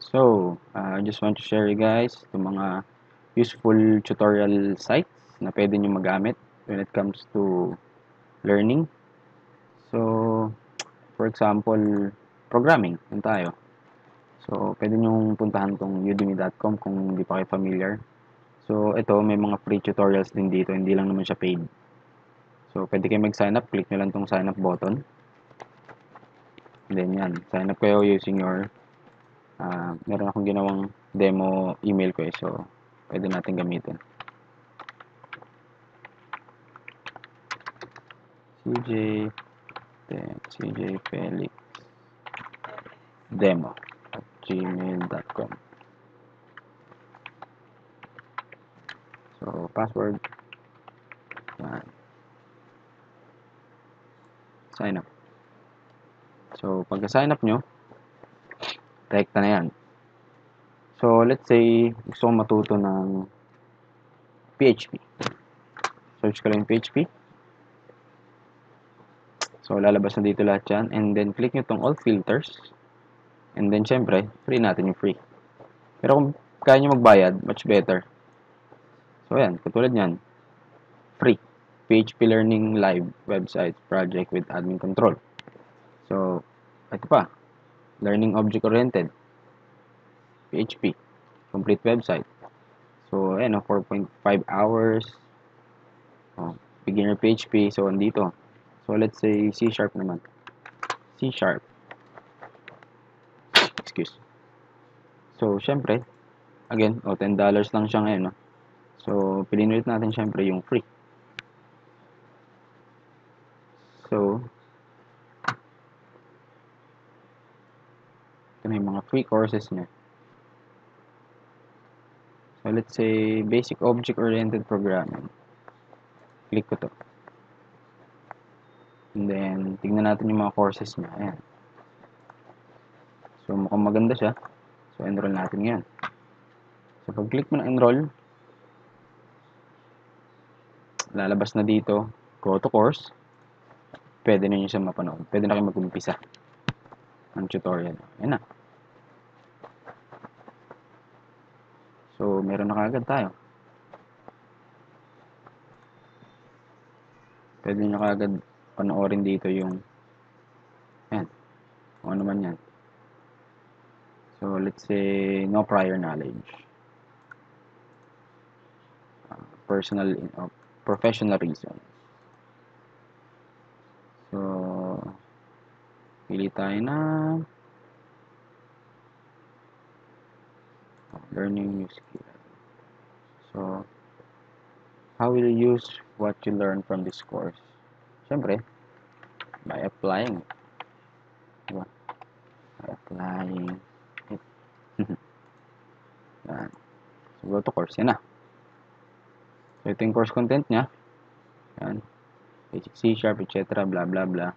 So, I just want to share you guys yung mga useful tutorial sites na pwede nyo magamit when it comes to learning. So, for example, programming. Yun tayo. So, pwede nyong puntahan tong udemy.com kung hindi pa kayo familiar. So, ito, may mga free tutorials din dito. Hindi lang naman siya paid. So, pwede kayo mag-sign up. Click nyo lang tong sign up button. And then yan. Sign up kayo using your meron akong ginawang demo email ko so pwede natin gamitin. CJ Felix demo at gmail.com. So, password. Yan. Sign up. So, pagka-sign up nyo, rekta na yan. So, let's say, gusto kong matuto ng PHP. Search ko lang PHP. So, lalabas na dito lahat yan. And then, click nyo tong all filters. And then, syempre, free natin yung free. Pero kung kaya nyo magbayad, much better. So, ayan, katulad nyan. Free. PHP Learning Live Website Project with Admin Control. So, ito pa. Learning Object Oriented. PHP. Complete website. So, ayan, 4.5 hours. Beginner PHP. So, andito. So, let's say C# naman. C#. Excuse. So, syempre, again, $10 lang siya ngayon, no? So, piliin ulit natin syempre yung free. So, ito na yung mga free courses niya. So, let's say, Basic Object-Oriented Programming. Click ko to. And then, tignan natin yung mga courses niya. Ayan. So, mukhang maganda siya. So, enroll natin ngayon. So, pag-click mo na enroll, lalabas na dito, go to course. Pwede na nyo siya mapanood. Pwede na kayo mag-umpisa ng tutorial. Ayan na. So, meron na kaagad tayo. Pwede nyo kaagad panoorin dito yung ayan. Kung ano man yan. So, let's say, no prior knowledge. Professional reasons. So, pili tayo na learning new skill. So, how will you use what you learn from this course? Siyempre, by applying. Diba? By applying it. Yan. So, go to course. Yan na. So, ito yung course content niya. Yan. Basic C#, etc. Blah, blah, blah.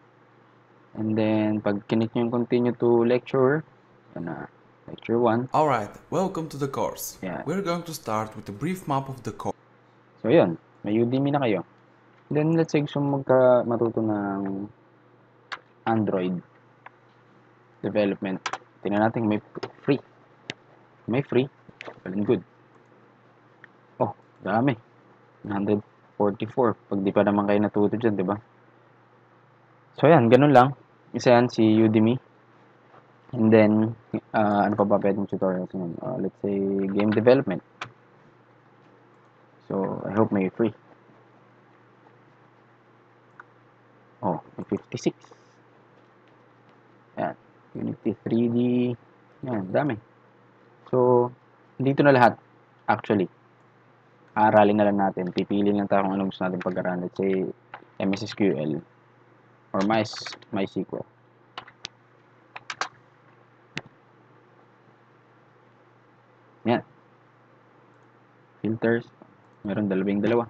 And then, pag kinik nyo yung continue to lecture, yan na. Lecture 1. Alright, welcome to the course. Yeah. We're going to start with a brief map of the course. So, yun. May Udemy na kayo. Then, let's say gusto matuto ng Android development. Tingnan natin may free. May free. Well and good. Oh, dami. 144. Pag di pa naman kayo natuto dyan, di ba? So, yan. Ganun lang. Isa yan si Udemy. And then, ano pa ba pwedeng tutorials ngayon? Let's say, game development. So, I hope may free. Oh, may 56. Yan. Unity 3D. Yan, dami. So, dito na lahat. Actually, aralin na lang natin. Pipili lang tayo kung anong gusto natin pag-aralan. Let's say, MS SQL or MySQL. Yan. Filters. Meron dalawa.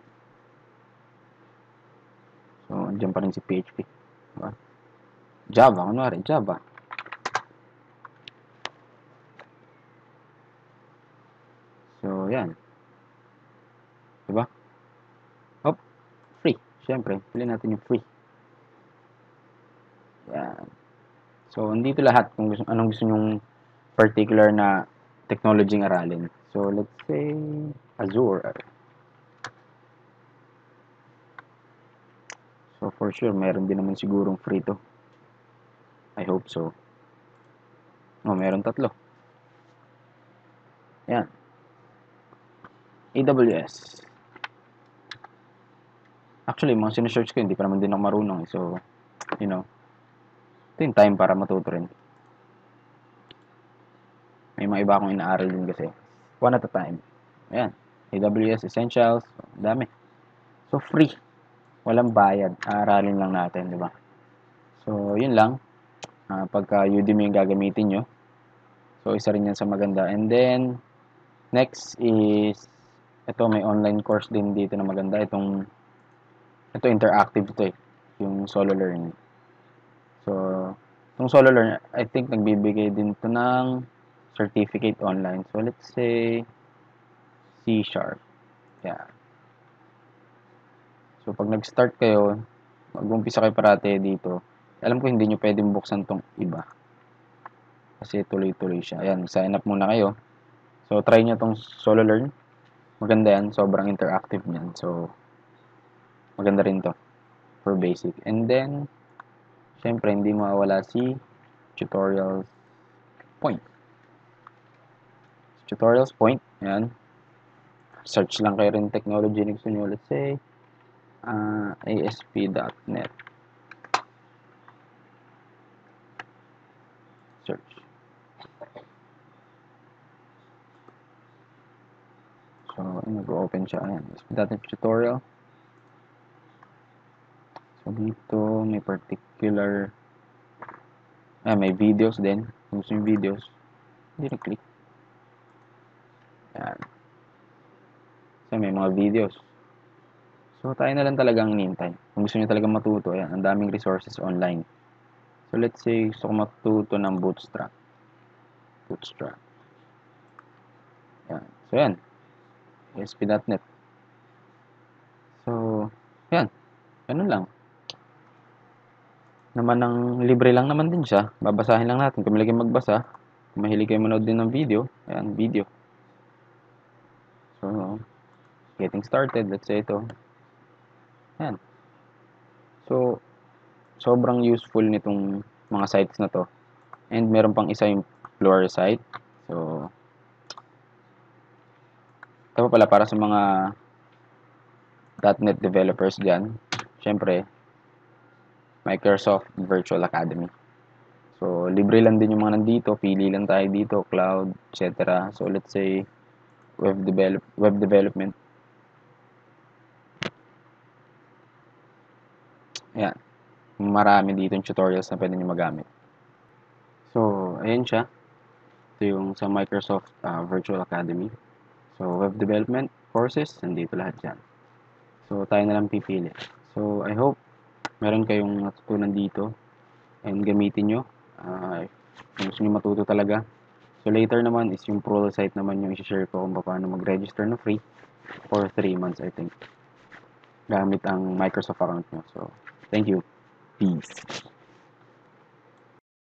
So, andyan pa rin si PHP. Diba? Java. Kunwari, Java. So, yan. Diba? Hop. Free. Siyempre, pili natin yung free. Yan. So, andito lahat kung anong gusto nyong particular na technology ng aralin. So, let's say, Azure. So, for sure, meron din naman sigurong free to. I hope so. Oh, meron tatlo. Yan. AWS. Actually, mga sinesearch ko, hindi pa naman din ako marunong. So, you know, ito yung time para matuto rin. May mga iba akong inaaral din kasi. One at a time. Ayan. AWS Essentials. Dami. So, free. Walang bayad. Aaralin lang natin, di ba? So, yun lang. Pagka Udemy yung gagamitin nyo. So, isa rin yan sa maganda. And then, next is, ito may online course din dito na maganda. Ito interactive to eh. Yung solo learning. So, yung solo learning, I think nagbibigay din to ng certificate online. So, let's say, C#. Yeah. So, pag nag-start kayo, mag-umpisa kayo parate dito. Alam ko hindi nyo pwedeng buksan tong iba. Kasi tuloy-tuloy siya. Ayan, sign up muna kayo. So, try nyo tong solo learn. Maganda yan. Sobrang interactive niyan. So, maganda rin to for basic. And then, syempre, hindi mawawala si tutorials point. Tutorials point. Ayan. Search lang kayo rin technology na gusto nyo. Let's say, ASP.NET. Search. So, nag-open siya. Ayan. ASP.NET tutorial. So, dito, may particular, may videos din. Kung gusto yung videos, hindi na-click. Ayan. So, may mga videos. So, tayo na lang talagang hinintay. Kung gusto nyo talagang matuto, ayan, ang daming resources online. So, let's say, gusto ko matuto ng Bootstrap. Ayan. So, yan. ASP.NET. So, yan. Ganun lang. Naman ng libre lang naman din siya. Babasahin lang natin. Kung mahilig magbasa, kung mahilig kayo manood din ng video, ayan, video. So, getting started. Let's say ito. Ayan. So, sobrang useful nitong mga sites na to. And meron pang isa yung Floor site. So, ito pala para sa mga .NET developers dyan. Siyempre, Microsoft Virtual Academy. So, libre lang din yung mga nandito. Pili lang tayo dito, cloud, etc. So, let's say, web development. Ayan. Marami dito yung tutorials na pwede nyo magamit. So, ayan siya. Ito yung sa Microsoft Virtual Academy. So, web development courses, nandito lahat yan. So, tayo na lang pipili. So, I hope meron kayong natutunan dito and gamitin nyo. Kung gusto nyo matuto talaga. So, later naman is yung pro site naman yung i-share ko kung paano mag-register na free for 3 months, I think. Gamit ang Microsoft account nyo. So, thank you. Peace.